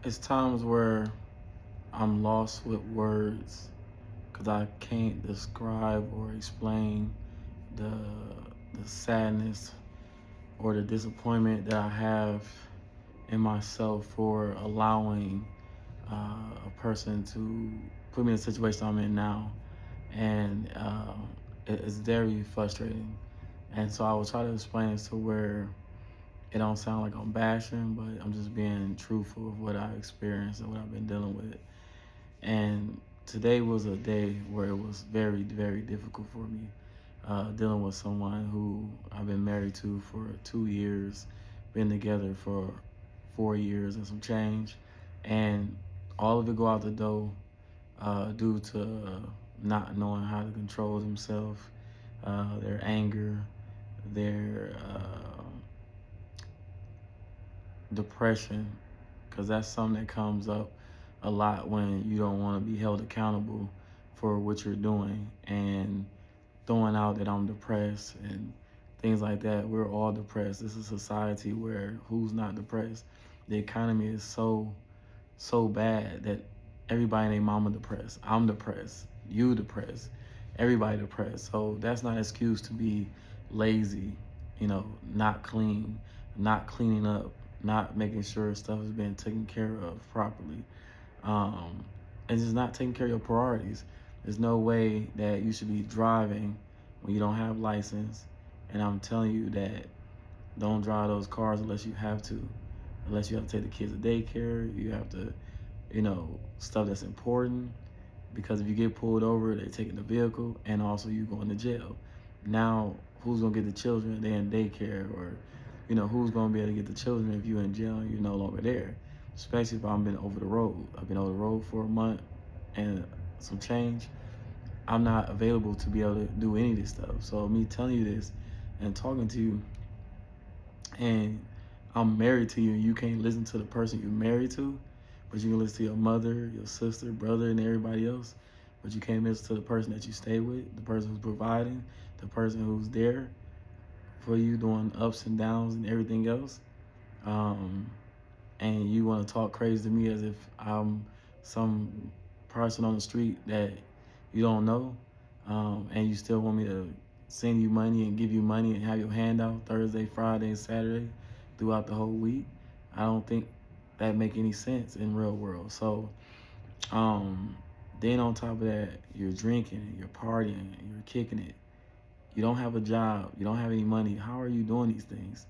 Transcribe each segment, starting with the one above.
It's times where I'm lost with words because I can't describe or explain the the sadness or the disappointment that I have in myself for allowing a person to put me in the situation I'm in now, and it's very frustrating. And so I will try to explain it to where it don't sound like I'm bashing, but I'm just being truthful of what I experienced and what I've been dealing with. And today was a day where it was very, very difficult for me, dealing with someone who I've been married to for 2 years, been together for 4 years and some change, and all of it go out the door due to not knowing how to control themselves, their anger, their depression, because that's something that comes up a lot when you don't want to be held accountable for what you're doing and throwing out that I'm depressed and things like that. We're all depressed. This is a society where who's not depressed? The economy is so bad that everybody and their mama depressed. I'm depressed. You depressed. Everybody depressed. So that's not an excuse to be lazy, not clean, not cleaning up, not making sure stuff is being taken care of properly. Um, and just not taking care of your priorities. There's no way that you should be driving when you don't have license. And I'm telling you that don't drive those cars unless you have to. Unless you have to take the kids to daycare, you have to, stuff that's important. Because if you get pulled over, they're taking the vehicle, and also you going to jail. Now, who's gonna get the children? They're in daycare, or who's gonna be able to get the children if you're in jail and you're no longer there? Especially if I've been over the road. I've been over the road for a month and some change. I'm not available to be able to do any of this stuff. So me telling you this and talking to you, and I'm married to you, and you can't listen to the person you're married to, but you can listen to your mother, your sister, brother, and everybody else. But you can't listen to the person that you stay with, the person who's providing, the person who's there for you doing ups and downs and everything else. Um, and you want to talk crazy to me as if I'm some person on the street that you don't know, and you still want me to send you money and give you money and have your hand out Thursday, Friday, and Saturday throughout the whole week. I don't think that make any sense in real world. So um, then on top of that, you're drinking, you're partying, you're kicking it. You don't have a job, you don't have any money. How are you doing these things?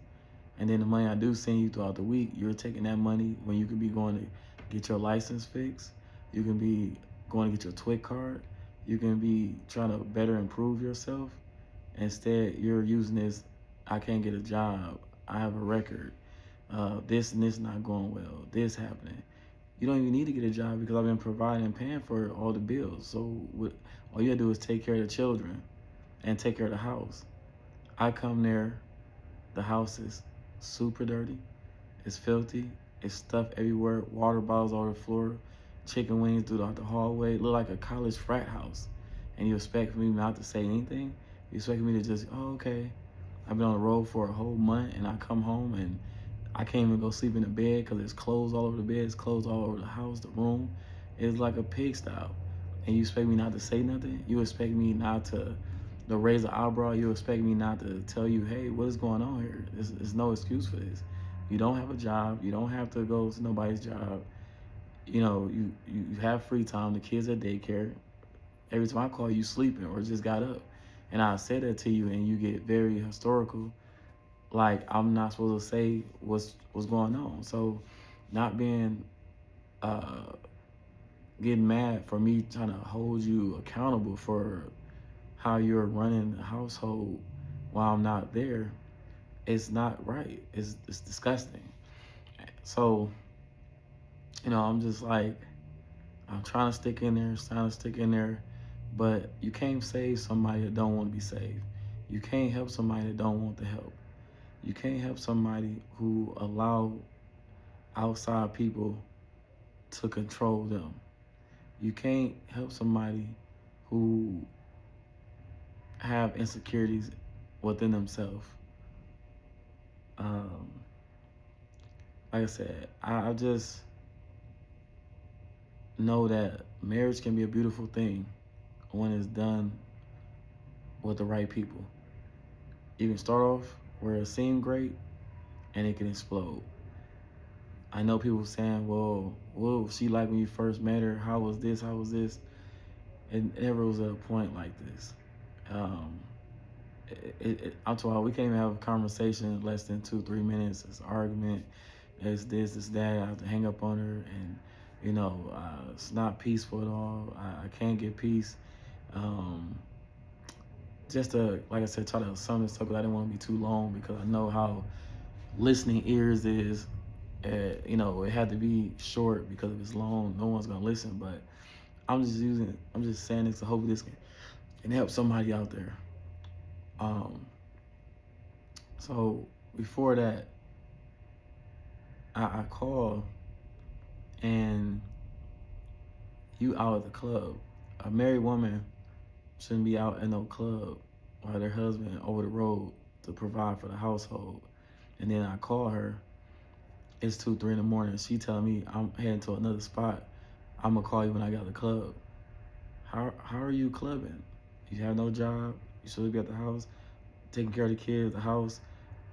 And then the money I do send you throughout the week, you're taking that money when you could be going to get your license fixed. You can be going to get your TWIC card. You can be trying to better improve yourself. Instead, you're using this, I can't get a job. I have a record. This and this not going well. This happening. You don't even need to get a job because I've been providing and paying for all the bills. So all you gotta do is take care of the children and take care of the house. I come there, the house is super dirty. It's filthy. It's stuff everywhere. Water bottles all over the floor. Chicken wings throughout the hallway. It look like a college frat house. And you expect me not to say anything? You expect me to just, oh, okay. I've been on the road for a whole month and I come home and I can't even go sleep in the bed because there's clothes all over the bed. There's clothes all over the house, the room. It's like a pigsty. And you expect me not to say nothing? You expect me not to raise an eyebrow? You expect me not to tell you, hey, what is going on here? There's no excuse for this. You don't have a job. You don't have to go to nobody's job. You have free time. The kids at daycare. Every time I call you sleeping or just got up. And I say that to you and you get very historical, like I'm not supposed to say what's going on. So not being uh getting mad for me trying to hold you accountable for how you're running the household while I'm not there, it's not right. It's disgusting. So, I'm just like, I'm trying to stick in there, trying to stick in there, but you can't save somebody that don't want to be saved. You can't help somebody that don't want the help. You can't help somebody who allow outside people to control them. You can't help somebody who have insecurities within themselves. Um, like I said, I just know that marriage can be a beautiful thing when it's done with the right people. You can start off where it seemed great and it can explode. I know people saying, well, what was she like when you first met her? How was this? How was this? It never was at a point like this. Um, I'm talking, we can't even have a conversation in less than 2, 3 minutes. It's an argument. It's this, it's that. I have to hang up on her, and it's not peaceful at all. I can't get peace. Um, just to, like I said, try to sum this up because I didn't want to be too long because I know how listening ears is. It had to be short because if it's long, no one's gonna listen. But I'm just saying this to hope this can help somebody out there. Um, so before that, I call and you out at the club. A married woman shouldn't be out in no club while their husband over the road to provide for the household. And then I call her. It's 2, 3 in the morning. She telling me I'm heading to another spot. I'm gonna call you when I get out of the club. How are you clubbing? You have no job. You should be at the house, taking care of the kids, the house.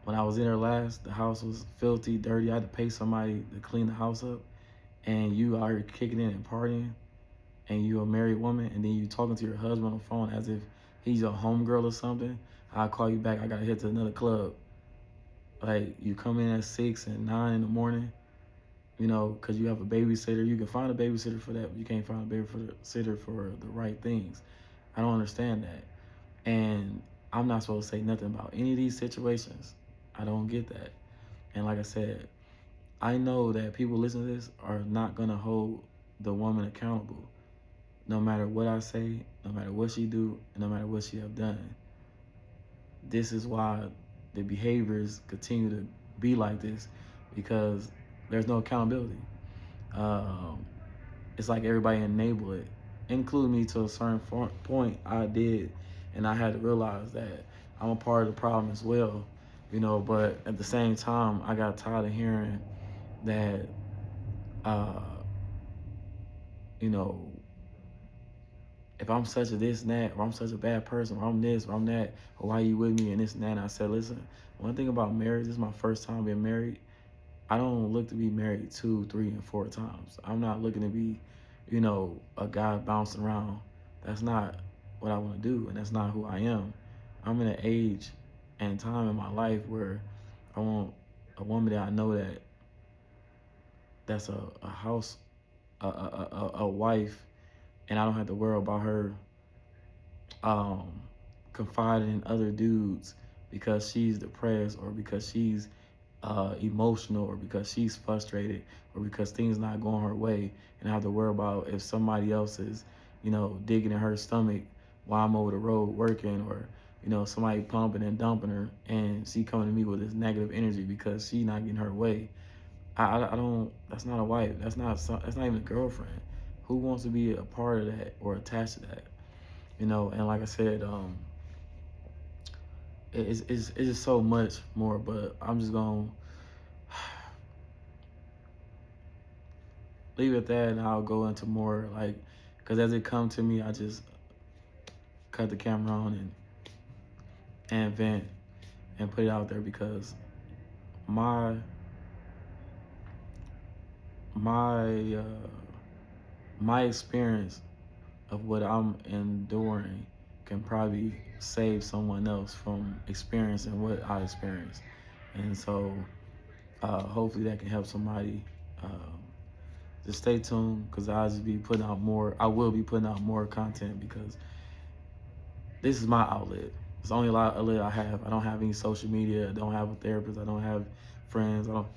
When I was in there last, the house was filthy, dirty. I had to pay somebody to clean the house up. And you out here kicking in and partying, and you a married woman, and then you talking to your husband on the phone as if he's your homegirl or something. I'll call you back. I gotta head to another club. Like, you come in at 6 and 9 in the morning, because you have a babysitter. You can find a babysitter for that, but you can't find a babysitter for the right things. I don't understand that. And I'm not supposed to say nothing about any of these situations. I don't get that. And like I said, I know that people listening to this are not going to hold the woman accountable. No matter what I say, no matter what she do, and no matter what she have done. This is why the behaviors continue to be like this, because there's no accountability. Um, it's like everybody enable it, including me to a certain point. I did, and I had to realize that I'm a part of the problem as well. But at the same time, I got tired of hearing that, uh, you know, if I'm such a this and that, or I'm such a bad person, or I'm this, or I'm that, or why you with me, and this and that. And I said, listen, one thing about marriage, this is my first time being married. I don't look to be married 2, 3, and 4 times. I'm not looking to be, a guy bouncing around. That's not what I want to do, and that's not who I am. I'm in an age and time in my life where I want a woman that I know that's a house, a wife, and I don't have to worry about her um, confiding in other dudes because she's depressed, or because she's emotional, or because she's frustrated, or because things not going her way, and I have to worry about if somebody else is, digging in her stomach while I'm over the road working, or somebody pumping and dumping her, and she coming to me with this negative energy because she not getting her way. I don't. That's not a wife. That's not even a girlfriend. Who wants to be a part of that or attached to that? And like I said, it's just so much more. But I'm just gonna leave it at that, and I'll go into more, like, because as it come to me, I just cut the camera on and vent and put it out there, because my my uh, my experience of what I'm enduring can probably save someone else from experiencing what I experienced. And so hopefully that can help somebody. Um, just stay tuned, because I will be putting out more content, because this is my outlet. It's the only outlet I have. I don't have any social media. I don't have a therapist. I don't have friends. I don't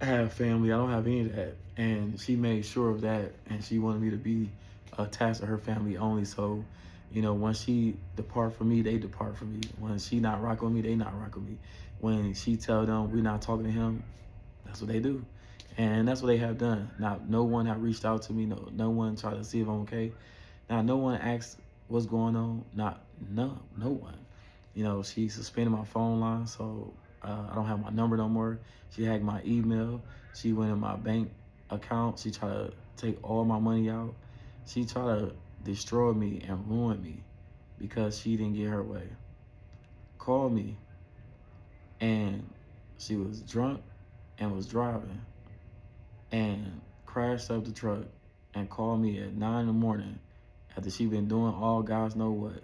have family. I don't have any of that. And she made sure of that, and she wanted me to be attached to her family only. So, when she depart from me, they depart from me. When she not rocking with me, they not rocking with me. When she tell them we're not talking to him, that's what they do. And that's what they have done. Now, no one have reached out to me. No one tried to see if I'm okay. Now, no one asked what's going on. No one. She suspended my phone line, so I don't have my number no more. She hacked my email. She went in my bank account. She tried to take all my money out. She tried to destroy me and ruin me because she didn't get her way. Called me, and she was drunk and was driving and crashed up the truck and called me at 9 in the morning after she been doing all guys know what.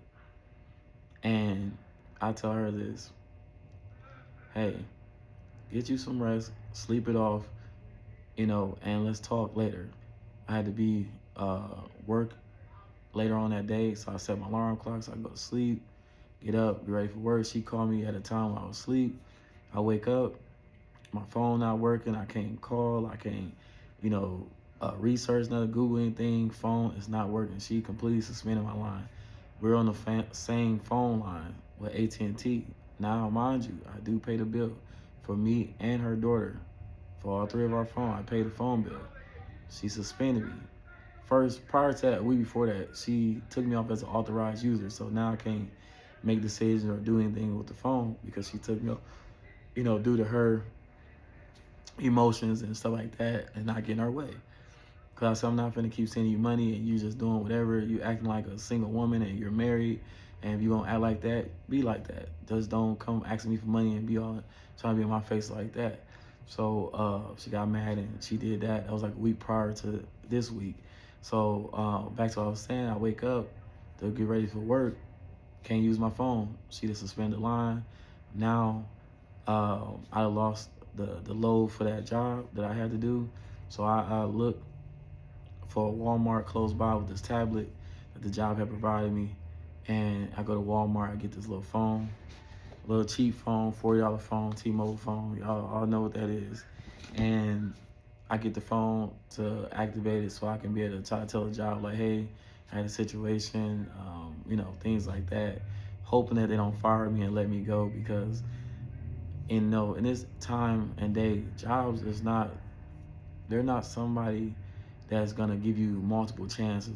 And I tell her this: hey, get you some rest, sleep it off, and let's talk later. I had to be work later on that day, so I set my alarm clock so I go to sleep, get up, be ready for work. She called me at a time when I was asleep. I wake up, my phone not working, I can't call, I can't, research, nothing, Google anything, phone is not working. She completely suspended my line. We're on the same phone line with AT&T. Now, mind you, I do pay the bill for me and her daughter. For all three of our phones, I pay the phone bill. She suspended me. First, prior to that, a week before that, she took me off as an authorized user. So now I can't make decisions or do anything with the phone because she took me off, due to her emotions and stuff like that and not getting her way. Because I said, I'm not finna keep sending you money and you just doing whatever. You acting like a single woman and you're married. And if you gonna act like that, be like that. Just don't come asking me for money and be all trying to be in my face like that. So she got mad and she did that. That was like a week prior to this week. So back to what I was saying, I wake up to get ready for work, can't use my phone. She just suspended the line. Now I lost the load for that job that I had to do. So I looked for a Walmart close by with this tablet that the job had provided me. And I go to Walmart, I get this little phone, a little cheap phone, $40 phone, T-Mobile phone. Y'all all know what that is. And I get the phone to activate it so I can be able to try to tell the job, like, hey, I had a situation, things like that, hoping that they don't fire me and let me go because, in this time and day, jobs they're not somebody that's gonna give you multiple chances,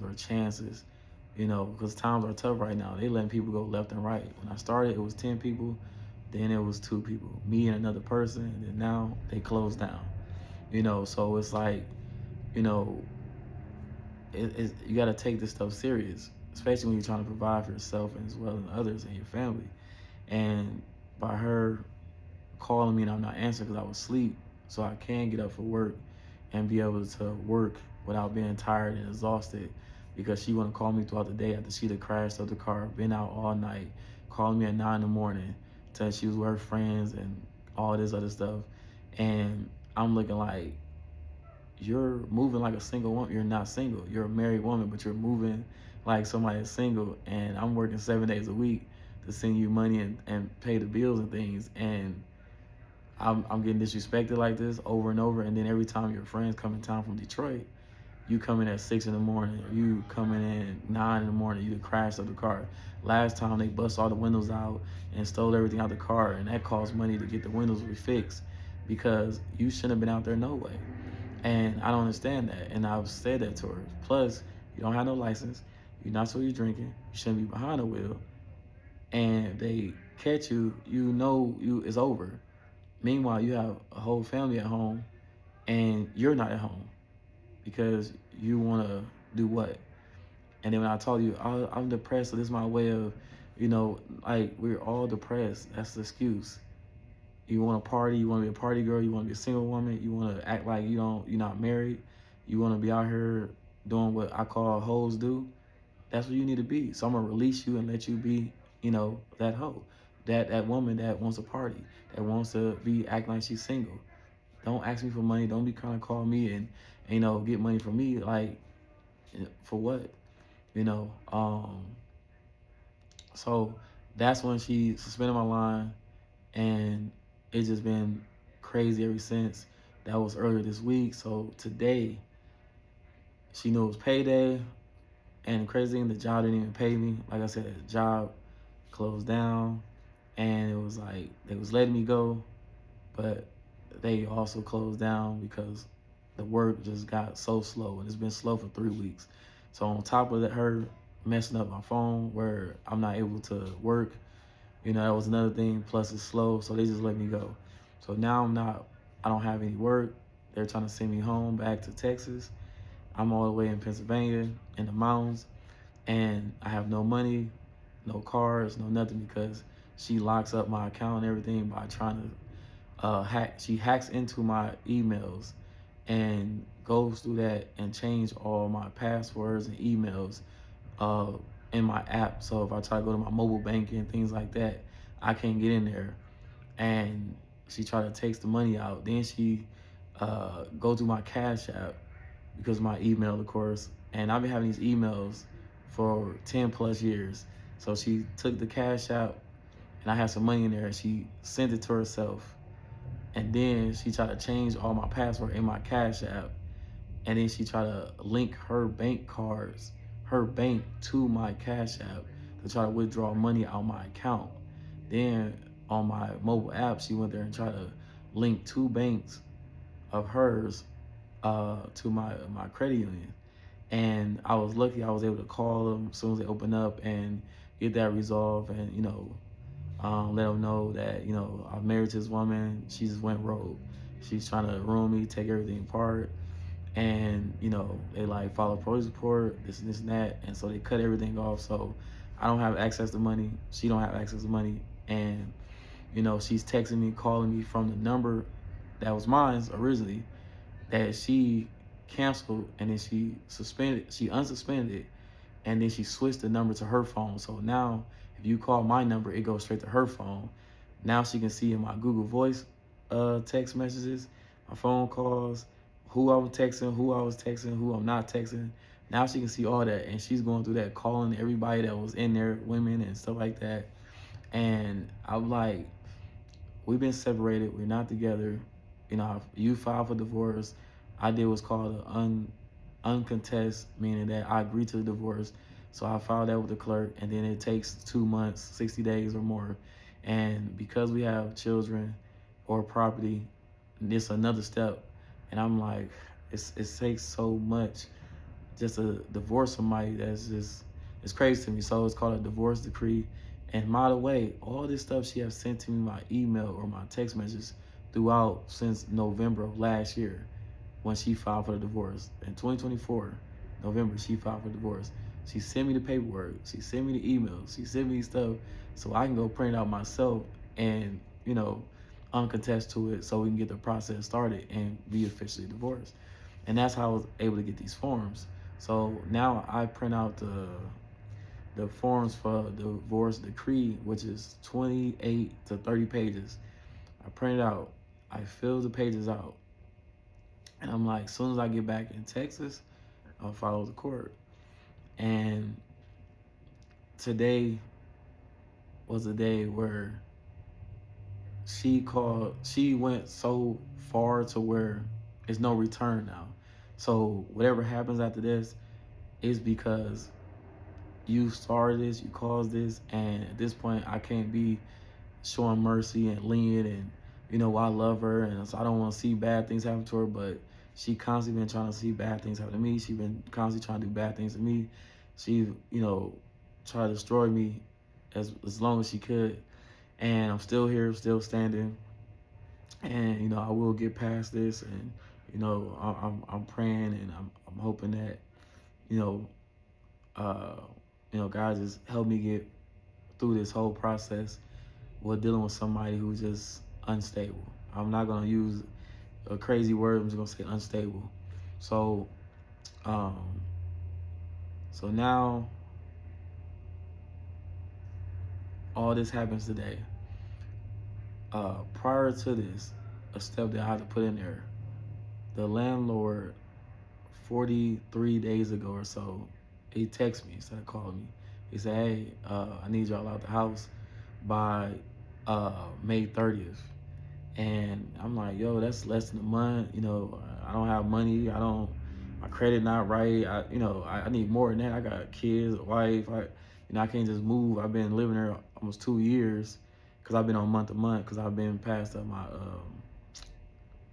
because times are tough right now. They letting people go left and right. When I started, it was 10 people, then it was 2 people, me and another person, and then now they closed down. So it's like, you know, you got to take this stuff serious, especially when you're trying to provide for yourself and as well as others and your family. And by her calling me and I'm not answering because I was asleep, so I can get up for work and be able to work without being tired and exhausted, because she want to call me throughout the day after she had crashed up the car, been out all night, calling me at 9 in the morning, telling she was with her friends and all this other stuff. And I'm looking like, you're moving like a single woman. You're not single. You're a married woman, but you're moving like somebody that's single. And I'm working 7 days a week to send you money and pay the bills and things. And I'm getting disrespected like this over and over. And then every time your friends come in town from Detroit, you come in at 6 in the morning, or you coming in 9 in the morning, you crashed up the car. Last time they bust all the windows out and stole everything out the car, and that cost money to get the windows refixed because you shouldn't have been out there no way. And I don't understand that. And I've said that to her. Plus, you don't have no license. You're not supposed to be drinking. You shouldn't be behind the wheel. And if they catch you, it's over. Meanwhile, you have a whole family at home and you're not at home because you want to do what? And then when I told you, I'm depressed, so this is my way of, like, we're all depressed. That's the excuse. You want to party, you want to be a party girl, you want to be a single woman, you want to act like you're not married, you want to be out here doing what I call hoes do. That's what you need to be. So I'm gonna release you and let you be, that hoe, that woman that wants a party, that wants to be acting like she's single. Don't ask me for money. Don't be trying to call me and get money from me. Like, for what? You know. So that's when she suspended my line, and it's just been crazy ever since. That was earlier this week. So today, she knew it was payday, and the crazy thing, the job didn't even pay me. Like I said, the job closed down, and it was like they was letting me go, but they also closed down because the work just got so slow, and it's been slow for 3 weeks. So on top of that, her messing up my phone where I'm not able to work, that was another thing. Plus it's slow, so they just let me go. So now I don't have any work. they're trying to send me home back to Texas. I'm all the way in Pennsylvania in the mountains, and I have no money, no cars, no nothing, because she locks up my account and everything by trying to hack. She hacks into my emails and goes through that and change all my passwords and emails uh, in my app. So if I try to go to my mobile banking and things like that, I can't get in there. And she tried to take the money out. Then she go through my Cash App, because of my email, of course. And I've been having these emails for 10 plus years. So she took the Cash App, and I had some money in there, and she sent it to herself. And then she tried to change all my password in my Cash App. And then she tried to link her bank cards, her bank, to my Cash App to try to withdraw money out my account. Then on my mobile app, she went there and tried to link two banks of hers to my credit union. And I was lucky, I was able to call them as soon as they opened up and get that resolved, and let them know that I'm married to this woman. She just went rogue. She's trying to ruin me, take everything apart. And they like file a police report, this and that, and so they cut everything off. So I don't have access to money, she don't have access to money. And she's texting me, calling me from the number that was mine originally, that she canceled, and then she unsuspended it, and then she switched the number to her phone. So now if you call my number, it goes straight to her phone. Now she can see in my Google Voice text messages, my phone calls, who I'm texting, who I'm not texting. Now she can see all that, and she's going through that, calling everybody that was in there, women and stuff like that. And I'm like, we've been separated, we're not together. You filed for divorce. I did what's called an uncontest, meaning that I agreed to the divorce. So I filed that with the clerk, and then it takes 2 months, 60 days or more. And because we have children or property, it's another step. And I'm like, it takes so much just to divorce somebody. It's crazy to me. So it's called a divorce decree. And by the way, all this stuff she has sent to me, my email or my text messages, throughout since November of last year, when she filed for the divorce. In 2024, November, she filed for divorce. She sent me the paperwork. She sent me the emails. She sent me stuff so I can go print it out myself and, uncontest to it, so we can get the process started and be officially divorced. And that's how I was able to get these forms. So now I print out the forms for the divorce decree, which is 28 to 30 pages. I print it out. I fill the pages out. And I'm like, as soon as I get back in Texas, I'll follow the court. And today was a day where she went so far to where there's no return now. So whatever happens after this is because you started this, you caused this, and at this point I can't be showing mercy and lenient, and I love her, and so I don't want to see bad things happen to her. But she constantly been trying to see bad things happen to me. She been constantly trying to do bad things to me. She tried to destroy me as long as she could. And I'm still here, still standing. And I will get past this. And I'm praying, and I'm hoping that God just help me get through this whole process with dealing with somebody who's just unstable. I'm not gonna use a crazy word. I'm just gonna say unstable. So now all this happens today. Prior to this, a step that I had to put in there, the landlord 43 days ago or so, he texted me instead of calling me. He said, hey, I need y'all out the house by May 30th. And I'm like, yo, that's less than a month. I don't have money. My credit not right. I need more than that. I got kids, a wife. I can't just move. I've been living there almost 2 years, because I've been on month to month, because I've been past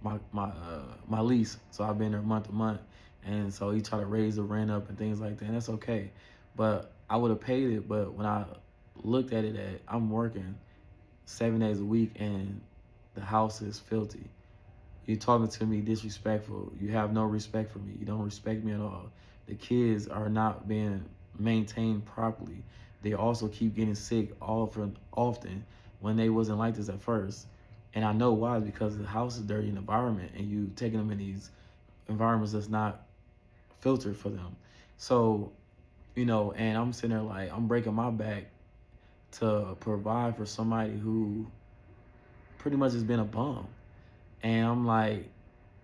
my lease. So I've been there month to month. And so he tried to raise the rent up and things like that. And that's okay. But I would have paid it. But when I looked at it, I'm working 7 days a week, and the house is filthy. You talking to me disrespectful. You have no respect for me. You don't respect me at all. The kids are not being maintained properly. They also keep getting sick often when they wasn't like this at first. And I know why, because the house is dirty in the environment and you taking them in these environments that's not filtered for them. So, and I'm sitting there like I'm breaking my back to provide for somebody who pretty much has been a bum. And I'm like,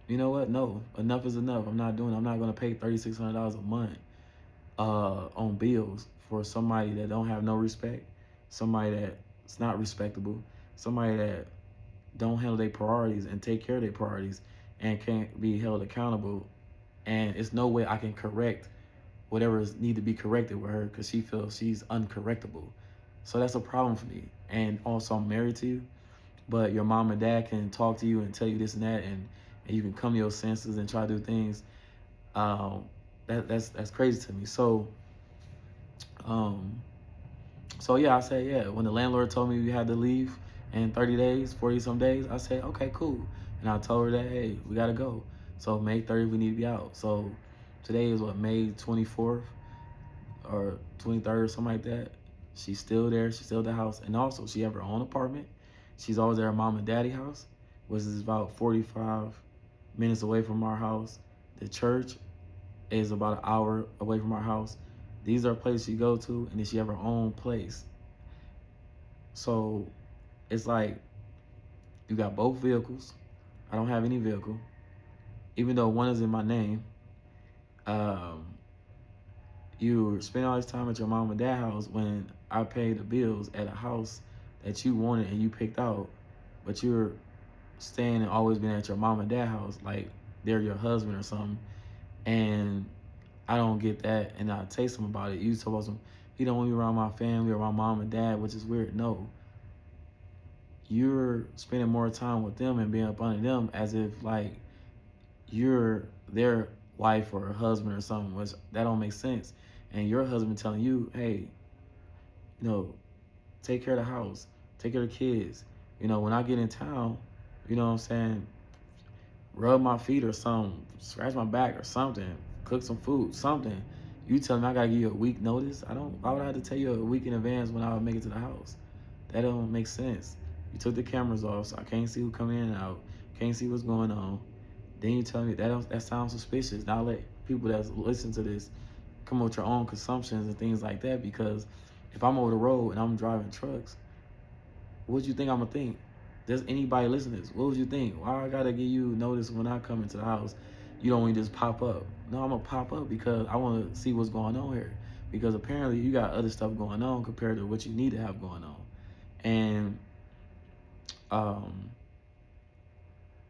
you know what? No, enough is enough. I'm not doing it. I'm not gonna pay $3,600 a month on bills for somebody that don't have no respect, somebody that's not respectable, somebody that don't handle their priorities and take care of their priorities and can't be held accountable. And it's no way I can correct whatever need to be corrected with her because she feels she's uncorrectable. So that's a problem for me. And also, I'm married to you, but your mom and dad can talk to you and tell you this and that, and you can come to your senses and try to do things. Um, that's crazy to me. Um, so yeah, I said yeah. When the landlord told me we had to leave in 30 days, 40 some days, I said okay, cool. And I told her that hey, we gotta go. So May 30th, we need to be out. So today is what, May 24th or 23rd, something like that. She's still there. She's still at the house, and also she have her own apartment. She's always at her mom and daddy house, which is about 45 minutes away from our house. The church is about an hour away from our house. These are places she go to, and then she have her own place. So it's like you got both vehicles. I don't have any vehicle, even though one is in my name. Um, you spend all this time at your mom and dad house when I pay the bills at a house that you wanted and you picked out, but you're staying and always been at your mom and dad house like they're your husband or something. And I don't get that, and I text him about it. You supposed to, he don't want me around my family or my mom and dad, which is weird. No, you're spending more time with them and being up under them as if like you're their wife or husband or something, which that don't make sense. And your husband telling you, hey, take care of the house, take care of the kids. When I get in town, what I'm saying, rub my feet or something, scratch my back or something, cook some food, something. You tell me I gotta give you a week notice. Why would I have to tell you a week in advance when I would make it to the house? That don't make sense. You took the cameras off, so I can't see who come in and out, can't see what's going on. Then you tell me that sounds suspicious. Now let people that listen to this come up with your own consumptions and things like that, because if I'm over the road and I'm driving trucks, what do you think I'm gonna think? Does anybody listen to this? What would you think? Why I gotta give you notice when I come into the house? You don't want to just pop up. No, I'm gonna pop up because I want to see what's going on here. Because apparently you got other stuff going on compared to what you need to have going on. And um,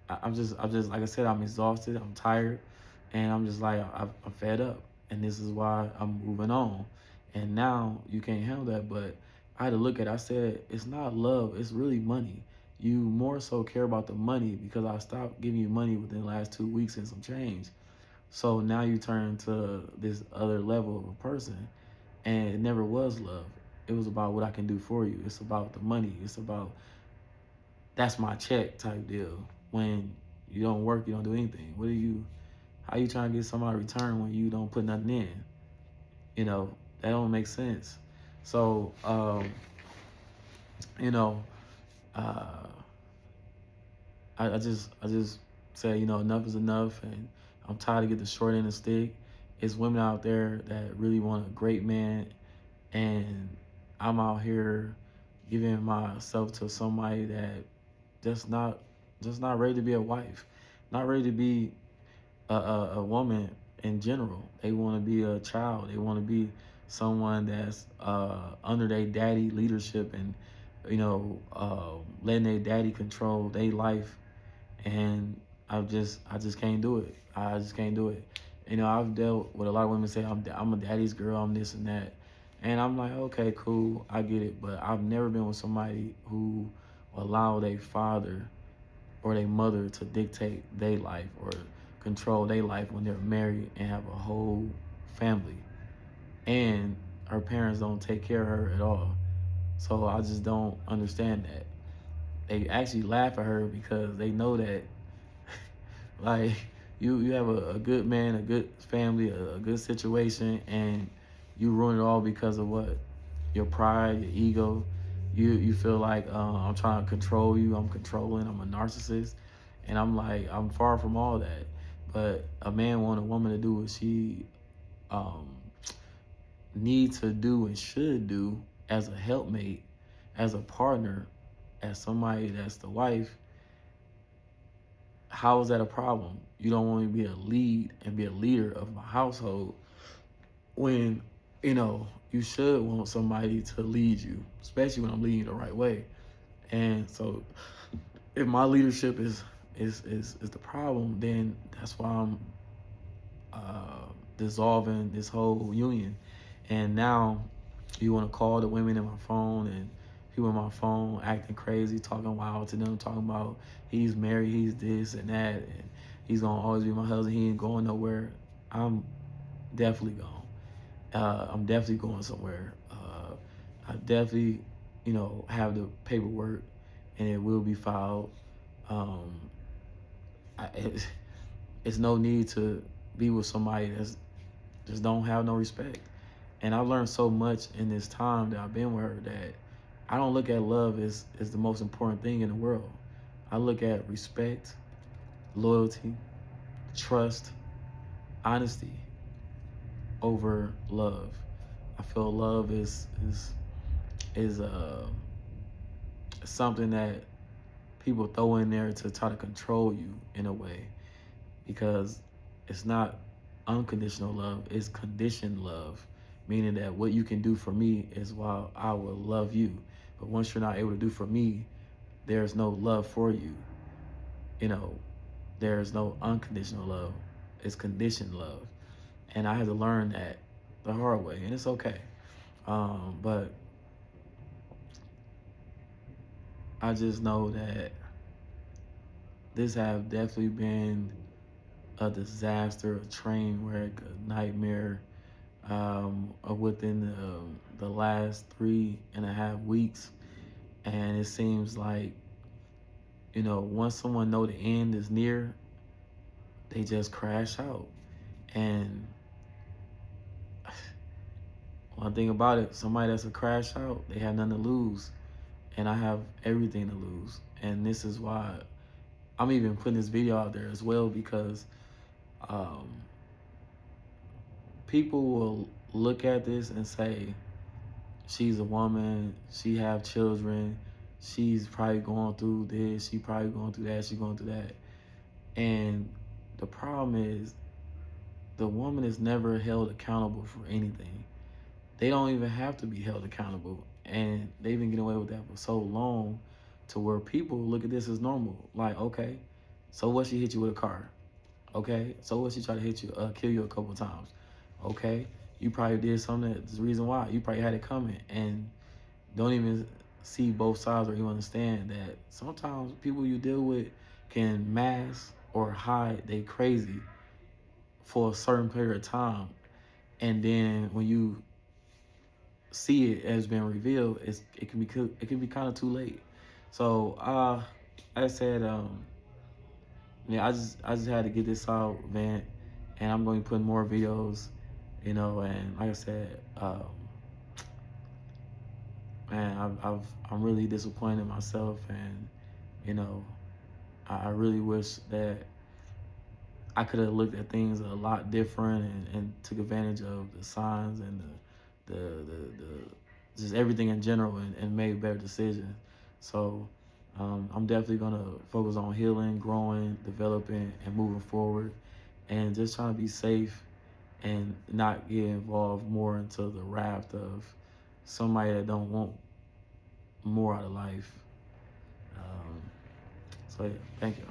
I'm just like I said, I'm exhausted. I'm tired, and I'm just like I'm fed up. And this is why I'm moving on. And now you can't handle that, but I had to look at it. I said, it's not love, it's really money. You more so care about the money because I stopped giving you money within the last 2 weeks and some change. So now you turn to this other level of a person, and it never was love. It was about what I can do for you. It's about the money. It's about that's my check type deal. When you don't work, you don't do anything. How you trying to get somebody return when you don't put nothing in? That don't make sense. So, you know, uh, I just say, enough is enough, and I'm tired of getting the short end of the stick. It's women out there that really want a great man, and I'm out here giving myself to somebody that just not ready to be a wife, not ready to be a woman in general. They want to be a child. They want to be someone that's under their daddy leadership and letting their daddy control their life. And I just can't do it. I just can't do it. I've dealt with a lot of women say I'm a daddy's girl, I'm this and that, and I'm like, okay, cool, I get it. But I've never been with somebody who allowed their father or their mother to dictate their life or control their life when they're married and have a whole family. And her parents don't take care of her at all. So I just don't understand that. They actually laugh at her because they know that Like you have a good man, a good family, a good situation, and you ruin it all because of what? Your pride, your ego. You feel like I'm trying to control you. I'm controlling. I'm a narcissist, and I'm like I'm far from all that. But a man want a woman to do what she um, need to do and should do as a helpmate, as a partner, as somebody that's the wife. How is that a problem? You don't want to be a lead and be a leader of my household when, you should want somebody to lead you, especially when I'm leading you the right way. And so if my leadership is the problem, then that's why I'm dissolving this whole union. And now you want to call the women in my phone and people in my phone acting crazy, talking wild to them, talking about he's married, he's this and that, and he's gonna always be my husband. He ain't going nowhere. I'm definitely gone. I'm definitely going somewhere. I definitely, have the paperwork, and it will be filed. Um, it's no need to be with somebody that's just don't have no respect. And I've learned so much in this time that I've been with her that I don't look at love as the most important thing in the world. I look at respect, loyalty, trust, honesty over love. I feel love is something that people throw in there to try to control you in a way, because it's not unconditional love, it's conditioned love, meaning that what you can do for me is why I will love you. But once you're not able to do for me, there's no love for you. You know, there's no unconditional love. It's conditioned love. And I had to learn that the hard way, and it's okay. But I just know that this have definitely been a disaster, a train wreck, a nightmare within the last 3.5 weeks. And it seems like, once someone know the end is near, they just crash out. And one thing about it, somebody that's a crash out, they have nothing to lose. And I have everything to lose. And this is why I'm even putting this video out there as well, because um, people will look at this and say, she's a woman, she have children, she's probably going through this, she probably going through that, she's going through that. And the problem is, the woman is never held accountable for anything. They don't even have to be held accountable. And they've been getting away with that for so long, to where people look at this as normal. Like, okay, so what, she hit you with a car? Okay, so what, she tried to hit you, kill you a couple times? Okay, you probably did something that's the reason why. You probably had it coming, and don't even see both sides, or you understand that sometimes people you deal with can mask or hide they crazy for a certain period of time, and then when you see it as being revealed, it can be kind of too late. So like I said, yeah, I just had to get this out, man, and I'm going to put more videos, and like I said, man, I'm really disappointed in myself, and you know, I really wish that I could have looked at things a lot different, and took advantage of the signs and the just everything in general, and made better decisions. So I'm definitely gonna focus on healing, growing, developing, and moving forward, and just trying to be safe and not get involved more into the raft of somebody that don't want more out of life. So yeah, thank you.